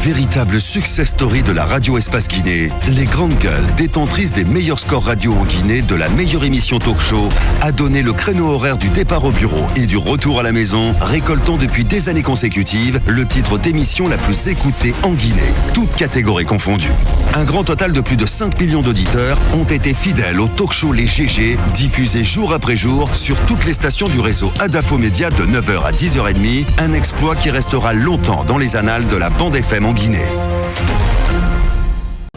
Véritable success story de la radio Espace Guinée, les grandes gueules, détentrices des meilleurs scores radio en Guinée de la meilleure émission talk show, a donné le créneau horaire du départ au bureau et du retour à la maison, récoltant depuis des années consécutives le titre d'émission la plus écoutée en Guinée, toutes catégories confondues. Un grand total de plus de 5 millions d'auditeurs ont été fidèles au talk show Les GG, diffusé jour après jour sur toutes les stations du réseau Adafo Média de 9h à 10h30, un exploit qui restera longtemps dans les annales de la bande FM en Guinée.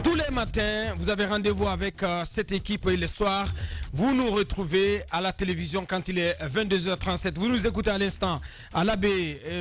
Tous les matins, vous avez rendez-vous avec cette équipe et le soir, vous nous retrouvez à la télévision quand il est 22h37. Vous nous écoutez à l'instant à l'AB,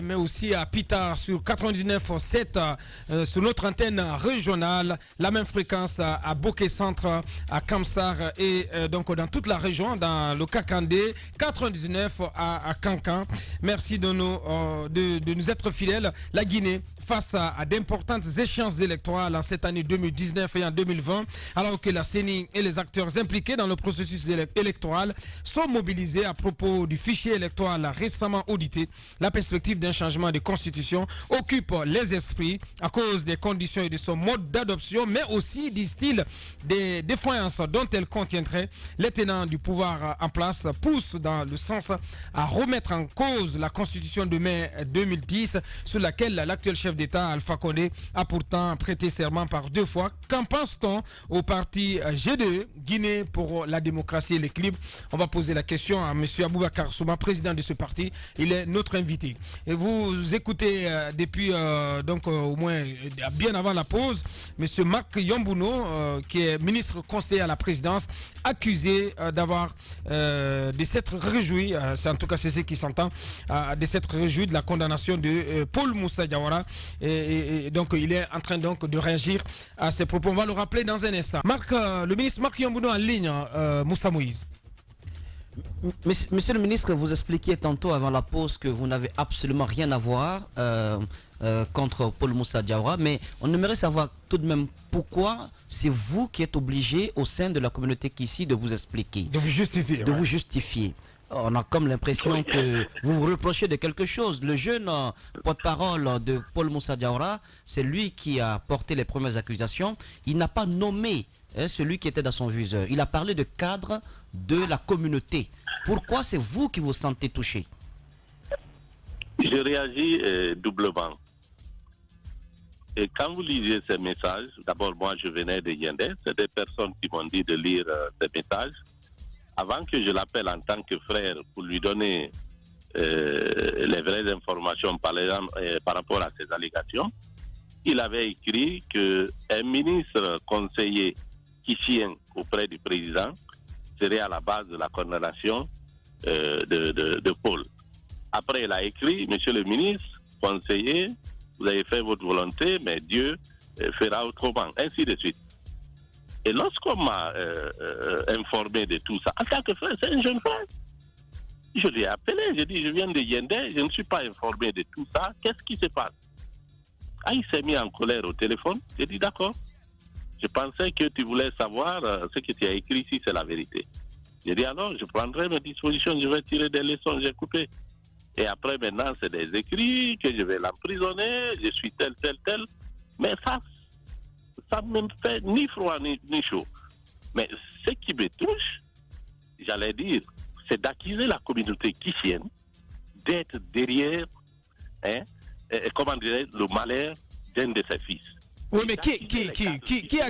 mais aussi à Pita sur 99.7 sur notre antenne régionale. La même fréquence à Bokeh Centre, à Kamsar et donc dans toute la région, dans le Kakandé, 99 à Kankan. Merci de nous être fidèles. La Guinée face à d'importantes échéances électorales en cette année 2019 et en 2020, alors que la CENI et les acteurs impliqués dans le processus électoral sont mobilisés à propos du fichier électoral récemment audité. La perspective d'un changement de constitution occupe les esprits à cause des conditions et de son mode d'adoption, mais aussi, disent-ils, des défaillances dont elle contiendrait. Les tenants du pouvoir en place poussent dans le sens à remettre en cause la constitution de mai 2010 sur laquelle l'actuel chef d'État Alpha Condé a pourtant prêté serment par 2 fois. Qu'en pense-t-on au parti G2, Guinée pour la démocratie et l'équilibre? On va poser la question à M. Aboubakar Souma, président de ce parti. Il est notre invité. Et vous écoutez depuis au moins bien avant la pause, M. Marc Yambouno, qui est ministre conseiller à la présidence, accusé d'avoir de s'être réjoui, en tout cas c'est ce qui s'entend, de s'être réjoui de la condamnation de Paul Moussa Diawara. Et donc il est en train donc de réagir à ces propos. On va le rappeler dans un instant. Le ministre Marc Yambouno en ligne, Moussa Moïse. Monsieur le ministre, vous expliquiez tantôt avant la pause que vous n'avez absolument rien à voir contre Paul Moussa Diawara, mais on aimerait savoir tout de même pourquoi c'est vous qui êtes obligé au sein de la communauté Kissi de vous expliquer. De vous justifier. De vous justifier. On a comme l'impression que vous vous reprochez de quelque chose. Le jeune porte-parole de Paul Moussa Diawara, c'est lui qui a porté les premières accusations. Il n'a pas nommé celui qui était dans son viseur. Il a parlé de cadre de la communauté. Pourquoi c'est vous qui vous sentez touché? Je réagis doublement. Et quand vous lisez ces messages, d'abord moi je venais de Yendé, c'est des personnes qui m'ont dit de lire ces messages. Avant que je l'appelle en tant que frère pour lui donner les vraies informations par rapport à ces allégations, il avait écrit qu'un ministre conseiller kissien auprès du président serait à la base de la condamnation de Paul. Après, il a écrit, monsieur le ministre, conseiller, vous avez fait votre volonté, mais Dieu fera autrement, ainsi de suite. Et lorsqu'on m'a informé de tout ça, en tant que frère, c'est un jeune frère. Je l'ai appelé, j'ai dit, je viens de Yendé, je ne suis pas informé de tout ça, qu'est-ce qui se passe? Il s'est mis en colère au téléphone, j'ai dit d'accord. Je pensais que tu voulais savoir ce que tu as écrit ici, c'est la vérité. J'ai dit alors, je prendrai mes dispositions, je vais tirer des leçons, j'ai coupé. Et après, maintenant, c'est des écrits, que je vais l'emprisonner, je suis tel. Mais ça ne me fait ni froid ni chaud. Mais ce qui me touche, j'allais dire, c'est d'accuser la communauté kissienne d'être derrière, le malheur d'un de ses fils. Oui, mais qui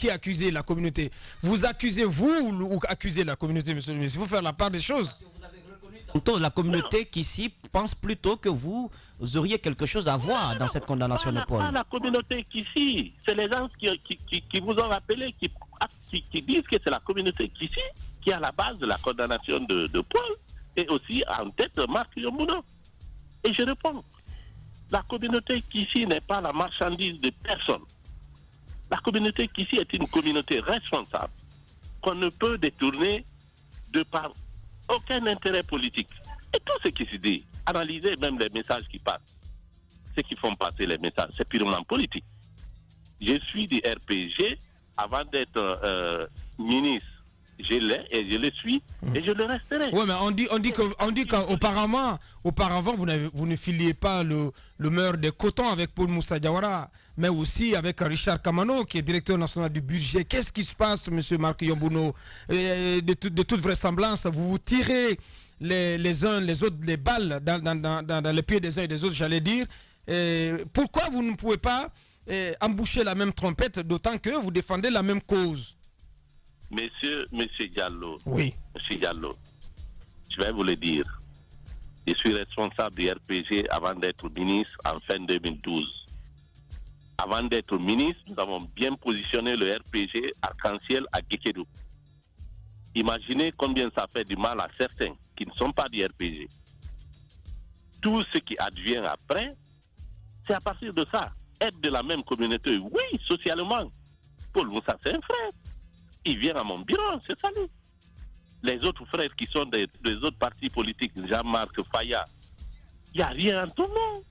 accusez la communauté? Vous accusez vous ou accusez la communauté, monsieur le ministre? Il faut faire la part des choses. La communauté qui ici pense plutôt que vous auriez quelque chose à voir dans cette condamnation de Paul. Pas la communauté qui ici, c'est les gens qui vous ont appelé, qui disent que c'est la communauté qui ici qui est à la base de la condamnation de Paul et aussi en tête de Marc Yambouno. Et je réponds, la communauté qui ici n'est pas la marchandise de personne. La communauté qui ici est une communauté responsable qu'on ne peut détourner de par aucun intérêt politique. Et tout ce qui se dit, analysez même les messages qui passent. Ceux qui font passer les messages, c'est purement politique. Je suis du RPG avant d'être ministre. je l'ai et je le suis et je le resterai. Oui, mais on dit qu'auparavant, vous ne filiez pas le meilleur des cotons avec Paul Moussa Diawara, mais aussi avec Richard Kamano, qui est directeur national du budget. Qu'est-ce qui se passe, M. Marc Yombono? De toute vraisemblance, vous vous tirez les uns les autres les balles dans les pieds des uns et des autres, j'allais dire. Pourquoi vous ne pouvez pas emboucher la même trompette, d'autant que vous défendez la même cause? Monsieur Diallo, oui. Monsieur Diallo, je vais vous le dire. Je suis responsable du RPG avant d'être ministre en fin 2012. Avant d'être ministre, nous avons bien positionné le RPG Arc-en-Ciel à Guékédou. Imaginez combien ça fait du mal à certains qui ne sont pas du RPG. Tout ce qui advient après, c'est à partir de ça. Être de la même communauté, oui, socialement. Paul Moussa, c'est un frère. Il vient à mon bureau, c'est ça lui. Les autres frères qui sont des autres partis politiques, Jean-Marc Faya, il n'y a rien en tout le monde.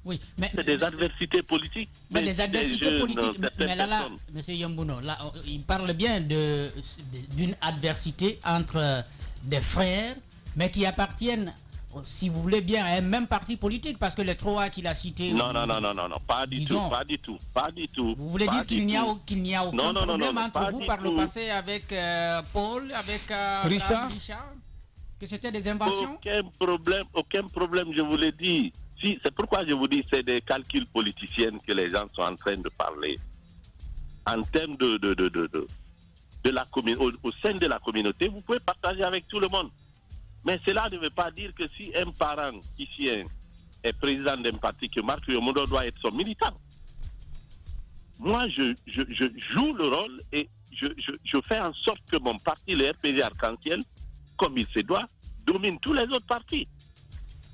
Oui, mais c'est des adversités politiques. Mais les adversités politiques, mais là, M. Yombono, là, il parle bien d'une adversité entre des frères, mais qui appartiennent, si vous voulez bien, à un même parti politique, parce que les trois qu'il a cités... Non, pas du tout. Vous voulez dire qu'il n'y a aucun problème entre vous par le passé avec Paul, avec Richard, que c'était des inventions? Aucun problème, je vous l'ai dit. Si, c'est pourquoi je vous dis c'est des calculs politiciens que les gens sont en train de parler. En termes de la au sein de la communauté, vous pouvez partager avec tout le monde. Mais cela ne veut pas dire que si un parent ici est président d'un parti, que Marc Yomodo doit être son militant. Moi, je joue le rôle et je fais en sorte que mon parti, le RPG Arc-en-Ciel, comme il se doit, domine tous les autres partis.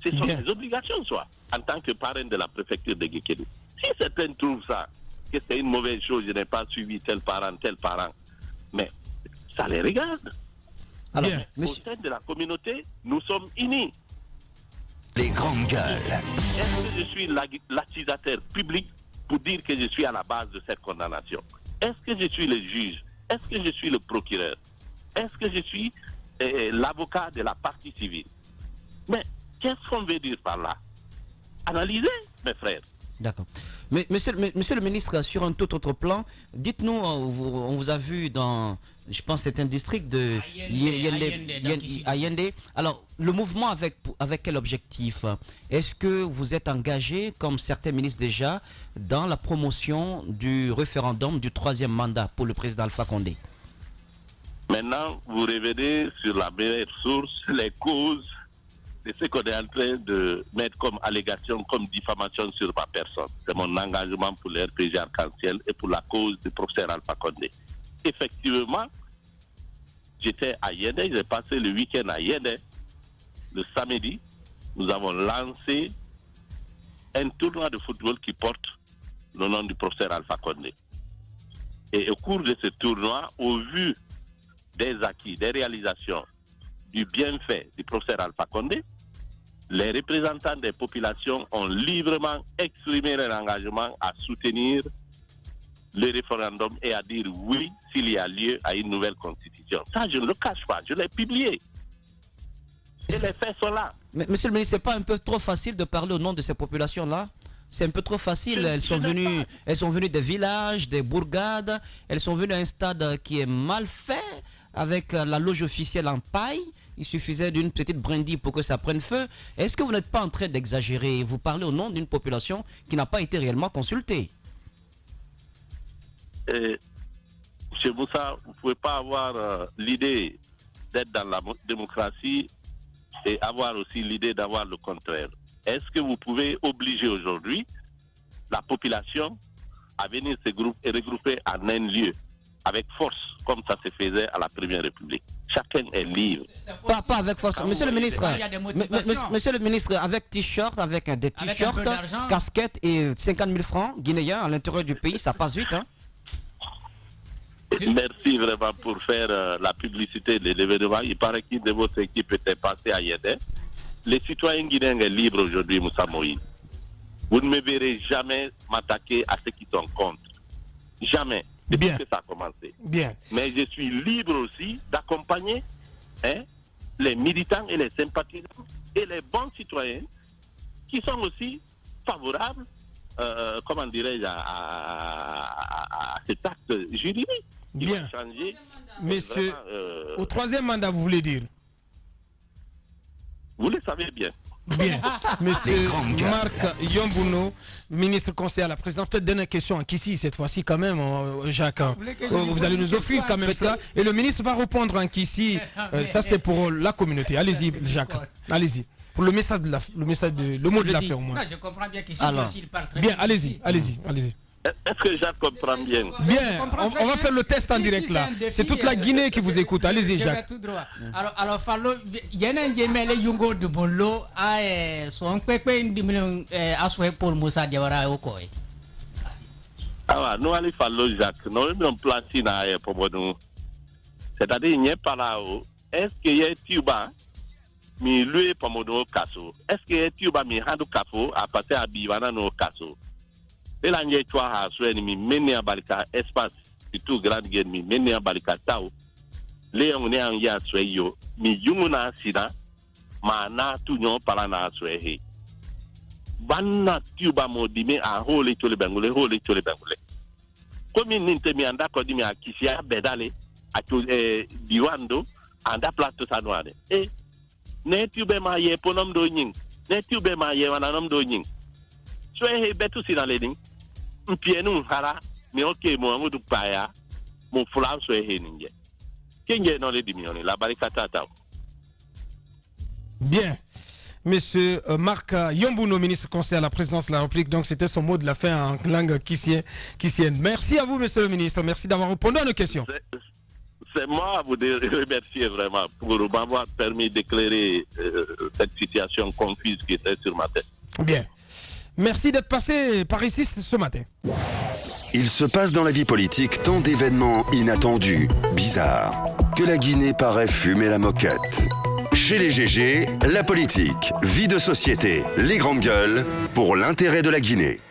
Ce sont des obligations, soit, en tant que parrain de la préfecture de Guékédou. Si certains trouvent ça, que c'est une mauvaise chose, je n'ai pas suivi tel parent, mais ça les regarde. Alors, au sein de la communauté, nous sommes unis. Les grandes gueules. Est-ce que je suis l'accusateur public pour dire que je suis à la base de cette condamnation? Est-ce que je suis le juge? Est-ce que je suis le procureur? Est-ce que je suis l'avocat de la partie civile? Mais qu'est-ce qu'on veut dire par là? Analysez, mes frères. D'accord. Mais monsieur le ministre, sur un tout autre plan, dites-nous, on vous a vu dans, je pense c'est un district de Ayende. Alors, le mouvement avec quel objectif? Est-ce que vous êtes engagé, comme certains ministres déjà, dans la promotion du référendum du 3e mandat pour le président Alpha Condé? Maintenant, vous revenez sur la meilleure source, les causes de ce qu'on est en train de mettre comme allégation, comme diffamation sur ma personne. C'est mon engagement pour le RPG Arc-en-Ciel et pour la cause du professeur Alpha Condé. Effectivement, j'étais à Yende, j'ai passé le week-end à Yende. Le samedi, nous avons lancé un tournoi de football qui porte le nom du professeur Alpha Condé. Et au cours de ce tournoi, au vu des acquis, des réalisations, du bienfait du professeur Alpha Condé, les représentants des populations ont librement exprimé leur engagement à soutenir le référendum et à dire oui s'il y a lieu à une nouvelle constitution. Ça, je ne le cache pas, je l'ai publié. Et les faits sont là. Mais, monsieur le ministre, c'est pas un peu trop facile de parler au nom de ces populations-là? C'est un peu trop facile. Elles sont venues des villages, des bourgades. Elles sont venues à un stade qui est mal fait, avec la loge officielle en paille. Il suffisait d'une petite brindille pour que ça prenne feu. Est-ce que vous n'êtes pas en train d'exagérer? Vous parlez au nom d'une population qui n'a pas été réellement consultée. Chez Moussa, vous ne pouvez pas avoir l'idée d'être dans la démocratie et avoir aussi l'idée d'avoir le contraire. Est-ce que vous pouvez obliger aujourd'hui la population à venir se regrouper en un lieu avec force, comme ça se faisait à la Première République? Chacun est libre. Pas avec force. Monsieur le ministre, monsieur le ministre, avec t-shirt, avec des t-shirts, casquette et 50 000 francs guinéens à l'intérieur du pays, ça passe vite, hein? Merci vraiment pour faire la publicité de l'événement. Il paraît qu'une de votre équipe était passée à Yéden. Les citoyens guinéens sont libres aujourd'hui, Moussa Moïse. Vous ne me verrez jamais m'attaquer à ceux qui sont contre. Jamais. depuis que ça a commencé. Bien. Mais je suis libre aussi d'accompagner les militants et les sympathisants et les bons citoyens qui sont aussi favorables, comment dirais-je, à cet acte juridique qui Bien. va changer. Monsieur, vraiment, au troisième mandat, vous voulez dire? Vous le savez bien. Bien. Monsieur Marc Yombuno, ministre conseiller à la présidence. Peut-être dernière question à Kissi cette fois-ci quand même, Jacques. Vous allez nous offrir quand même cela. Et le ministre va répondre en Kissi. Ça c'est pour la communauté. Allez-y, Jacques. Allez-y. Pour le message le mot de la fin au moins. Je comprends bien qu'ici, il parle très bien. Allez-y. Est-ce que Jacques comprend bien? Bien, on va faire le test en direct là. C'est toute la Guinée qui vous écoute. Allez-y, Jacques. Tout droit. Alors, Fallo, il y a un Yemele Yungo de Bolo à son pépé à souhait pour Moussa Diawara au Koi. Ah, nous allons faire le Jacques. Nous allons placer dans pour nous. C'est-à-dire, il n'y a pas là. Est-ce qu'il y a Tuba, mais lui, pour mon casso? Est-ce qu'il y a Tuba, mais Hando Kafo, à passer à Bivana, no casso? Et là, il y a trois mi meni à Balika espace, surtout grande guerre, mi meni à Balika Tao. Les on est en ya yo, mi yumuna sida, ma na tout nyon palana soye. Banna tuba modime a hole to le bangule. Comme ninte mi anda ko dimi a kisia bedale, a to diwando, anda plato sanwane. Ne tube ma ye ponom do nying, ne tube ma ye wananom do nying. Soye betu sina leding. Mpienu hara mi oke mo amudu paya mo fula so eheninge kenje no le dimioni la barikata ta. Bien. Monsieur Marc Yombuno, ministre conseiller à la présidence de la République. Donc c'était son mot de la fin en langue kissienne. Merci à vous, monsieur le ministre. Merci d'avoir répondu à nos questions. C'est moi à vous remercier vraiment pour m'avoir permis d'éclairer cette situation confuse qui était sur ma tête. Bien. Merci d'être passé par ici ce matin. Il se passe dans la vie politique tant d'événements inattendus, bizarres, que la Guinée paraît fumer la moquette. Chez les GG, la politique, vie de société, les grandes gueules, pour l'intérêt de la Guinée.